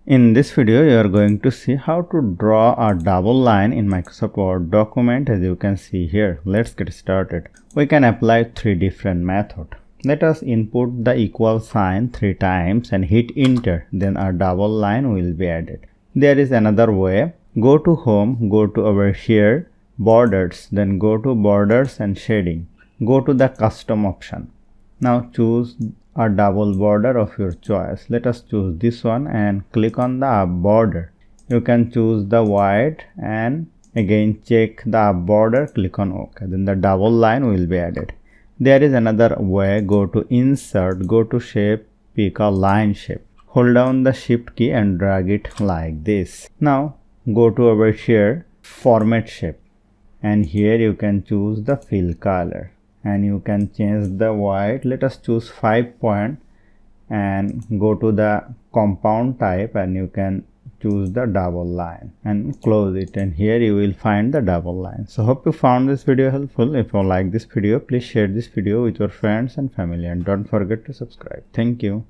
In this video, you are going to see how to draw a double line in Microsoft Word document, as you can see here. Let's get started. We can apply three different methods. Let us input the equal sign 3 times and hit enter. Then a double line will be added. There is another way. Go to home, go to over here, borders, then go to borders and shading. Go to the custom option. Now choose a double border of your choice. Let us choose this one and click on the up border. You can choose the white and again check the up border, click on OK. Then the double line will be added. There is another way. Go to insert, go to shape, pick a line shape. Hold down the shift key and drag it like this. Now go to over here, format shape, and here you can choose the fill color. And you can change the white. Let us choose 5 point and go to the compound type, and you can choose the double line and close it, and here you will find the double line. So hope you found this video helpful. If you like this video, please share this video with your friends and family, and don't forget to subscribe. Thank you.